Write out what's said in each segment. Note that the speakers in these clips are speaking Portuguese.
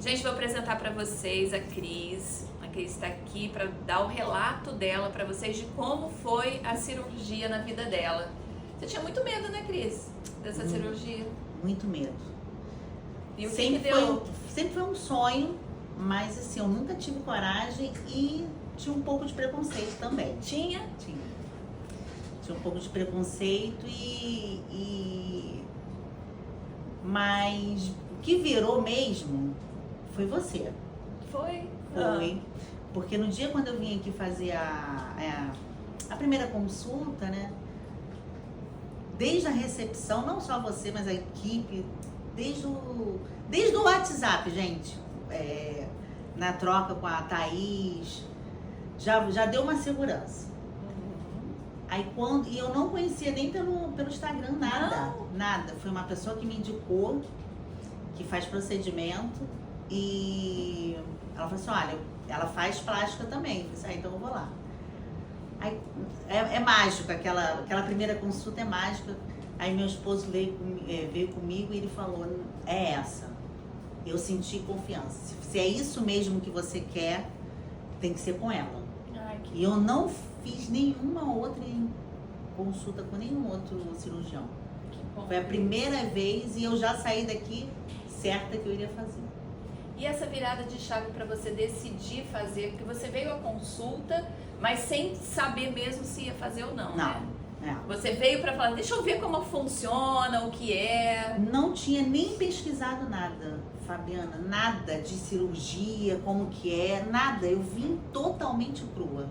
Gente, vou apresentar para vocês a Cris. A Cris está aqui para dar o relato dela para vocês de como foi a cirurgia na vida dela. Você tinha muito medo, né, Cris, dessa cirurgia? Muito medo. E o que deu? Sempre foi um sonho, mas assim, eu nunca tive coragem e tinha um pouco de preconceito também. Tinha? Tinha um pouco de preconceito mas o que virou mesmo foi você. Foi? Foi. Porque no dia quando eu vim aqui fazer a primeira consulta, né? Desde a recepção, não só você, mas a equipe, desde o WhatsApp, gente, na troca com a Thaís, já deu uma segurança. Aí e eu não conhecia nem pelo Instagram nada. Foi uma pessoa que me indicou, que faz procedimento, e ela falou assim, olha, ela faz plástica também. Eu falei assim, então eu vou lá. Aí, é mágico, aquela primeira consulta é mágica. Aí meu esposo veio comigo e ele falou, é essa. Eu senti confiança. Se é isso mesmo que você quer, tem que ser com ela. E eu não fiz nenhuma outra consulta com nenhum outro cirurgião. Foi a primeira vez e eu já saí daqui certa que eu iria fazer. E essa virada de chave para você decidir fazer, porque você veio à consulta, mas sem saber mesmo se ia fazer ou não, né? Você veio para falar, deixa eu ver como funciona, o que é. Não tinha nem pesquisado nada, Fabiana, nada de cirurgia, como que é, nada. Eu vim totalmente crua.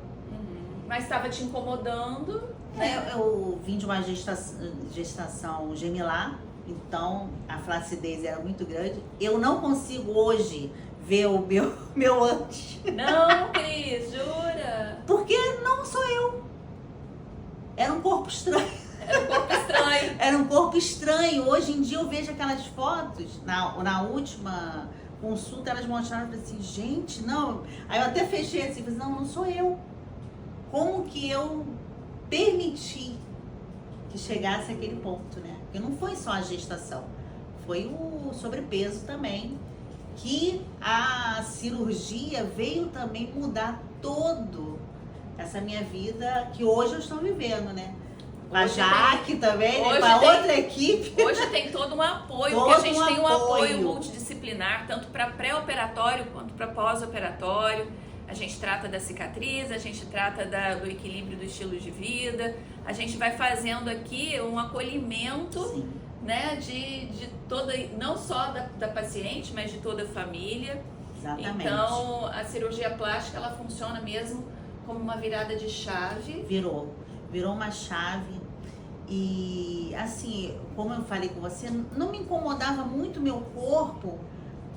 Mas estava te incomodando, né? Eu vim de uma gestação gemilar, então a flacidez era muito grande. Eu não consigo hoje ver o meu antes. Não, Cris, jura? Porque não sou eu. Era um corpo estranho. Era um corpo estranho. Era um corpo estranho. Hoje em dia eu vejo aquelas fotos, na última consulta elas mostraram assim, gente, não. Aí eu até fechei assim, falei, não sou eu. Como que eu permiti que chegasse àquele ponto, né? Porque não foi só a gestação, foi o sobrepeso também, que a cirurgia veio também mudar todo essa minha vida, que hoje eu estou vivendo, né? Com a Jaque também, né? Com a outra equipe. Hoje tem todo um apoio, porque a gente tem um apoio multidisciplinar, tanto para pré-operatório quanto para pós-operatório. A gente trata da cicatriz, a gente trata do equilíbrio do estilo de vida, a gente vai fazendo aqui um acolhimento, sim, né, de toda, não só da paciente, mas de toda a família. Exatamente. Então, a cirurgia plástica, ela funciona mesmo como uma virada de chave. Virou uma chave. E assim, como eu falei com você, não me incomodava muito meu corpo,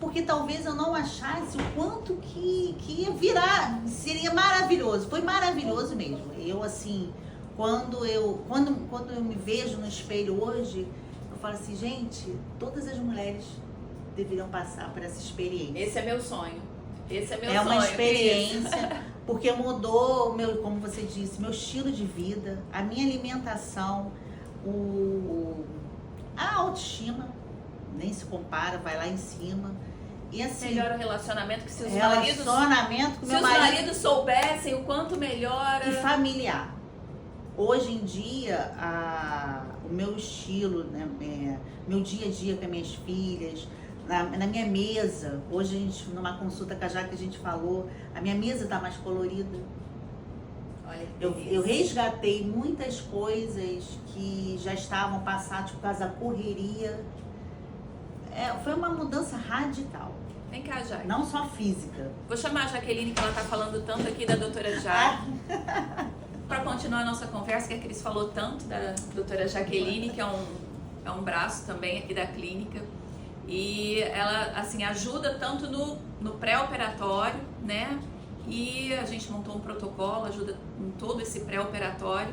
porque talvez eu não achasse o quanto que ia virar, seria maravilhoso. Foi maravilhoso mesmo. Eu assim, quando eu me vejo no espelho hoje, eu falo assim, gente, todas as mulheres deveriam passar por essa experiência. Esse é meu sonho. Esse é meu sonho. É uma experiência, porque mudou, como você disse, meu estilo de vida, a minha alimentação, a autoestima, nem se compara, vai lá em cima. E assim, melhora o relacionamento, que se os maridos soubessem o quanto melhora. E familiar. Hoje em dia, o meu estilo, né, meu dia a dia com as minhas filhas, na minha mesa, hoje a gente, numa consulta com a Jaque, a gente falou, a minha mesa está mais colorida. Olha, eu resgatei muitas coisas que já estavam passadas por causa da correria. Foi uma mudança radical. Vem cá, Jaque. Não só física. Vou chamar a Jaqueline, que ela tá falando tanto aqui da doutora Jaque. Para continuar a nossa conversa, que a Cris falou tanto da doutora Jaqueline, que é um braço também aqui da clínica. E ela, assim, ajuda tanto no pré-operatório, né? E a gente montou um protocolo, ajuda em todo esse pré-operatório.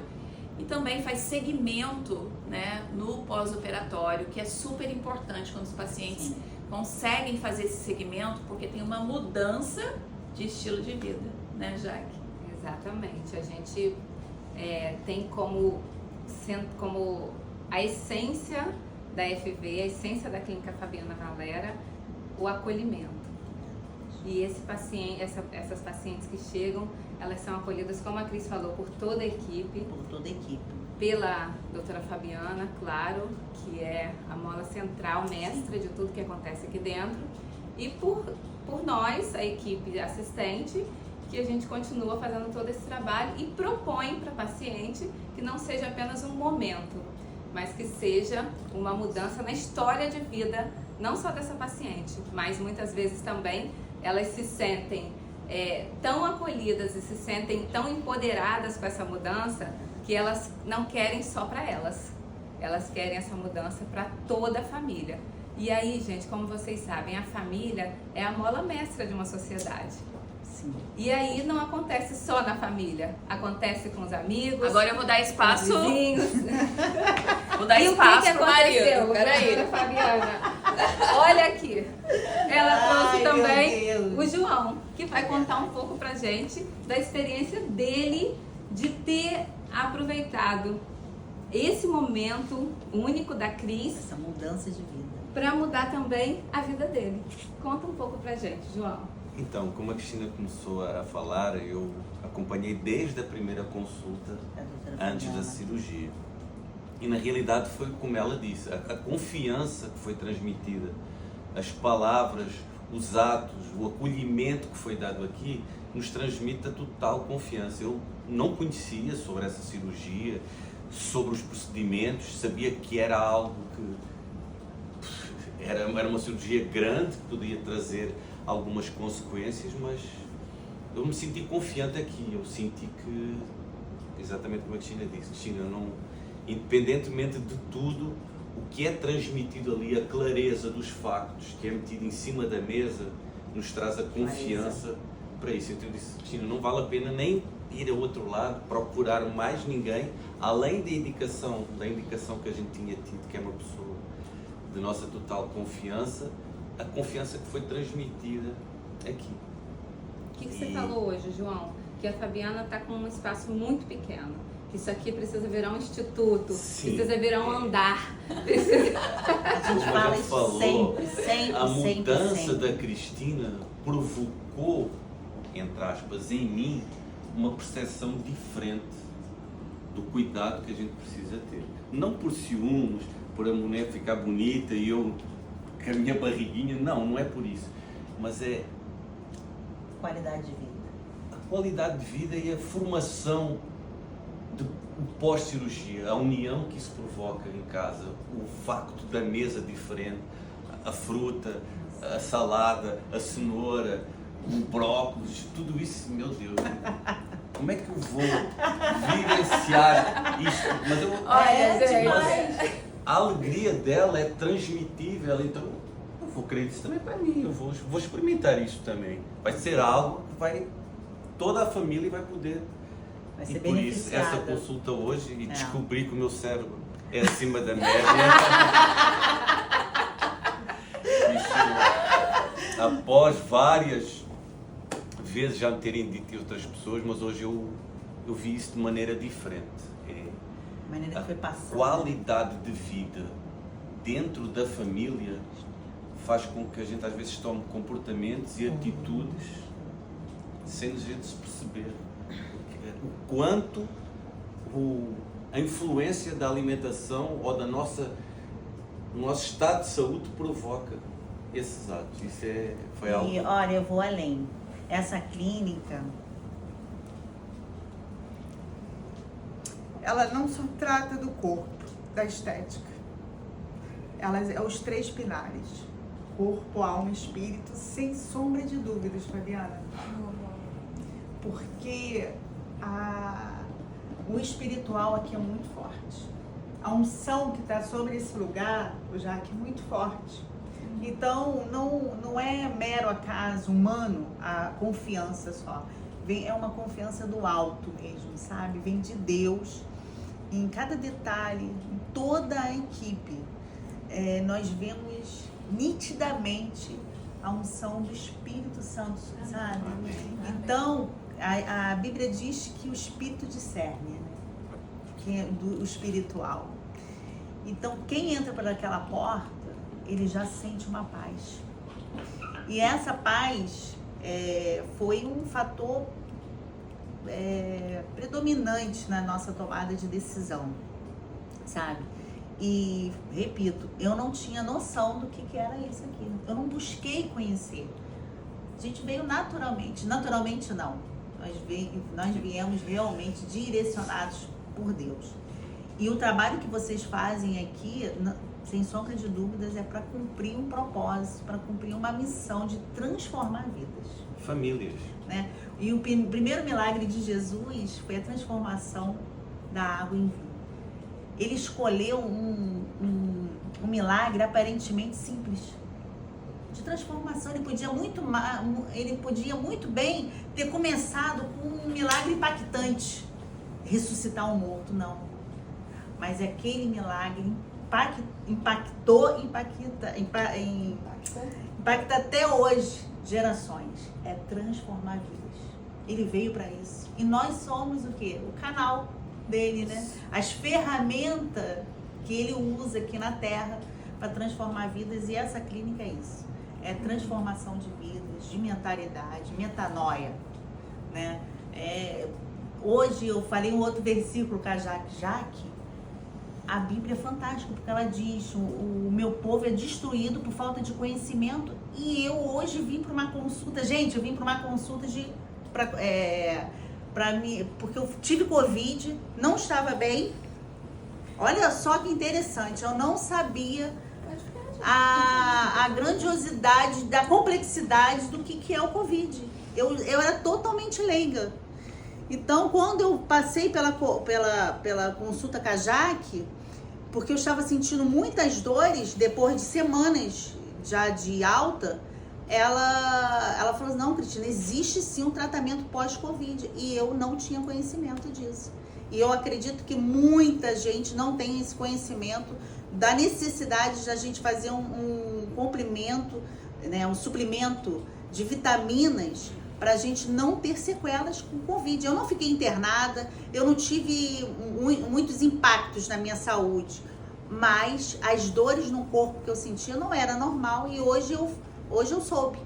E também faz segmento, né, no pós-operatório, que é super importante quando os pacientes conseguem fazer esse segmento, porque tem uma mudança de estilo de vida, né, Jaque? Exatamente. A gente tem como a essência da FV, a essência da Clínica Fabiana Valera, o acolhimento. E essas pacientes que chegam, elas são acolhidas, como a Cris falou, por toda a equipe. Por toda a equipe. Pela doutora Fabiana, claro, que é a mola central, mestra de tudo que acontece aqui dentro. E por nós, a equipe assistente, que a gente continua fazendo todo esse trabalho e propõe para a paciente que não seja apenas um momento, mas que seja uma mudança na história de vida, não só dessa paciente, mas muitas vezes também elas se sentem tão acolhidas e se sentem tão empoderadas com essa mudança que elas não querem só para elas, elas querem essa mudança para toda a família. E aí, gente, como vocês sabem, a família é a mola mestra de uma sociedade. Sim. E aí não acontece só na família, acontece com os amigos. Agora eu vou dar espaço. Com os vizinhos. Vou dar E espaço o que pro marido. aconteceu? Peraí. Fabiana, olha aqui. Ela trouxe Ai, também meu Deus. o João, que vai contar um pouco pra gente da experiência dele de ter aproveitado esse momento único da Cris Essa mudança de vida. para mudar também a vida dele. Conta um pouco pra gente, João. Então, como a Cristina começou a falar, eu acompanhei desde a primeira consulta A doutora antes da Fabiana. cirurgia. E na realidade foi como ela disse, a confiança que foi transmitida, as palavras, os atos, o acolhimento que foi dado aqui, nos transmite a total confiança. Eu não conhecia sobre essa cirurgia, sobre os procedimentos, sabia que era algo que era uma cirurgia grande, que podia trazer algumas consequências, mas eu me senti confiante aqui, eu senti que, exatamente como a Cristina disse, Cristina, não, independentemente de tudo, o que é transmitido ali, a clareza dos factos, que é metido em cima da mesa, nos traz a confiança para isso. Então eu disse, Cristina, não vale a pena nem ir ao outro lado, procurar mais ninguém, além da indicação que a gente tinha tido, que é uma pessoa de nossa total confiança, a confiança que foi transmitida aqui. O que você falou hoje, João? Que a Fabiana está com um espaço muito pequeno. Que isso aqui precisa virar um instituto, Sim. precisa virar um andar. A gente Como fala ela isso falou, sempre, a mudança sempre. da Cristina provocou, entre aspas, em mim, uma percepção diferente do cuidado que a gente precisa ter. Não por ciúmes, por a mulher ficar bonita e eu com a minha barriguinha, não é por isso. Mas é Qualidade de vida. a qualidade de vida e a formação do pós-cirurgia, a união que isso provoca em casa, o facto da mesa diferente, a fruta, a salada, a cenoura, o brócolis, tudo isso, meu Deus, como é que eu vou vivenciar isto? Mas Olha, gente. demais. a alegria dela é transmitível, então eu vou querer isso também para mim, eu vou experimentar isso também. Vai ser algo que toda a família vai poder. Vai E ser por isso, essa beneficiada. consulta hoje, e É. descobri que o meu cérebro é acima da média. Isso, após várias vezes já me terem dito e outras pessoas, mas hoje eu vi isso de maneira diferente. A maneira que foi A passando. qualidade de vida dentro da família faz com que a gente às vezes tome comportamentos e atitudes sem a gente se perceber o quanto a influência da alimentação ou do nosso estado de saúde provoca esses atos. Isso foi algo. E olha, eu vou além. Essa clínica, ela não só trata do corpo, da estética. Ela é os 3 pilares: corpo, alma e espírito, sem sombra de dúvidas, Fabiana. Porque o espiritual aqui é muito forte. A unção que está sobre esse lugar, o Jaque, é muito forte. Então, não é mero acaso humano a confiança só. É uma confiança do alto mesmo, sabe? Vem de Deus. Em cada detalhe, em toda a equipe, nós vemos nitidamente a unção do Espírito Santo, sabe? Então, a Bíblia diz que o Espírito discerne, né? Que é do espiritual. Então, quem entra por aquela porta, ele já sente uma paz. E essa paz, foi um fator predominante na nossa tomada de decisão, sabe? E, repito, eu não tinha noção do que era isso aqui. Eu não busquei conhecer. A gente veio naturalmente. Naturalmente, não. Nós viemos realmente direcionados por Deus. E o trabalho que vocês fazem aqui, sem sombra de dúvidas, é para cumprir um propósito, para cumprir uma missão de transformar vidas. Famílias. Né? E o primeiro milagre de Jesus foi a transformação da água em vinho. Ele escolheu um milagre aparentemente simples, de transformação. Ele podia muito bem ter começado com um milagre impactante, ressuscitar um morto, não. Mas aquele milagre impacta até hoje gerações. É transformar vidas. Ele veio para isso. E nós somos o quê? O canal dele, né? As ferramentas que ele usa aqui na Terra para transformar vidas. E essa clínica é isso. É transformação de vidas, de mentalidade, metanoia, né? Hoje eu falei um outro versículo com a Jaque. A Bíblia é fantástica, porque ela diz: o meu povo é destruído por falta de conhecimento. E eu hoje vim para uma consulta. Gente, eu vim para uma consulta porque eu tive Covid, não estava bem. Olha só que interessante, eu não sabia a grandiosidade, da complexidade do que é o Covid. Eu era totalmente leiga. Então, quando eu passei pela consulta com a Jaque, porque eu estava sentindo muitas dores, depois de semanas já de alta, ela falou: não, Cristina, existe sim um tratamento pós-Covid. E eu não tinha conhecimento disso. E eu acredito que muita gente não tem esse conhecimento da necessidade de a gente fazer um complemento, né, um suplemento de vitaminas para a gente não ter sequelas com Covid. Eu não fiquei internada, eu não tive muitos impactos na minha saúde, mas as dores no corpo que eu sentia não era normal. E hoje eu soube,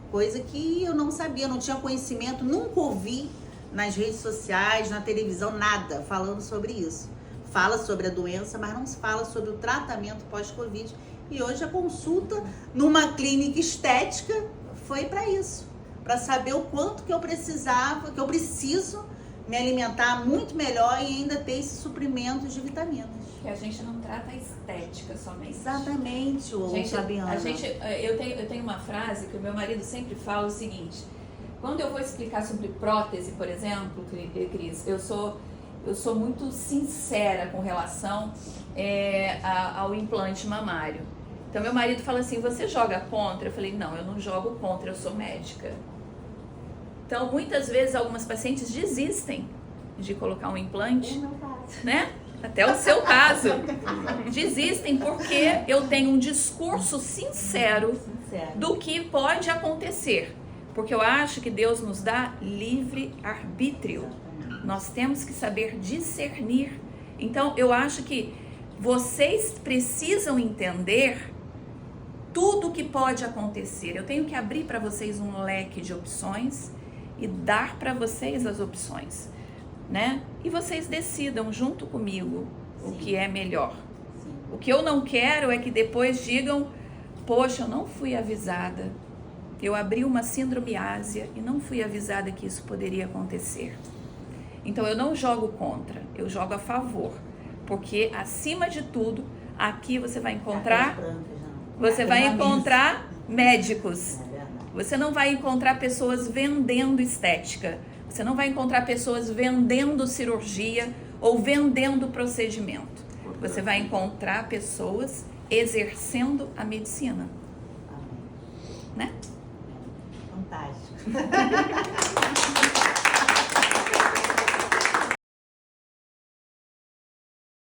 coisa que eu não sabia, não tinha conhecimento, nunca ouvi nas redes sociais, na televisão, nada falando sobre isso. Fala sobre a doença, mas não se fala sobre o tratamento pós-Covid. E hoje a consulta numa clínica estética foi para isso, para saber o quanto que eu preciso me alimentar muito melhor e ainda ter esse suprimento de vitaminas. Que a gente não trata a estética somente. Exatamente, Fabiana. Eu tenho uma frase que o meu marido sempre fala o seguinte: quando eu vou explicar sobre prótese, por exemplo, Cris, eu sou muito sincera com relação ao implante mamário. Então meu marido fala assim: você joga contra? Eu falei: não, eu não jogo contra, eu sou médica. Então muitas vezes algumas pacientes desistem de colocar um implante, né? Até o seu caso. Desistem porque eu tenho um discurso sincero do que pode acontecer. Porque eu acho que Deus nos dá livre arbítrio. Nós temos que saber discernir. Então eu acho que vocês precisam entender tudo o que pode acontecer. Eu tenho que abrir para vocês um leque de opções e dar para vocês as opções, né? E vocês decidam junto comigo o que é melhor. O que eu não quero é que depois digam: poxa, eu não fui avisada. Eu abri uma síndrome ásia e não fui avisada que isso poderia acontecer. Então eu não jogo contra, eu jogo a favor. Porque acima de tudo, aqui você vai encontrar médicos. Você não vai encontrar pessoas vendendo estética. Você não vai encontrar pessoas vendendo cirurgia ou vendendo procedimento. Você vai encontrar pessoas exercendo a medicina. Né? Fantástico.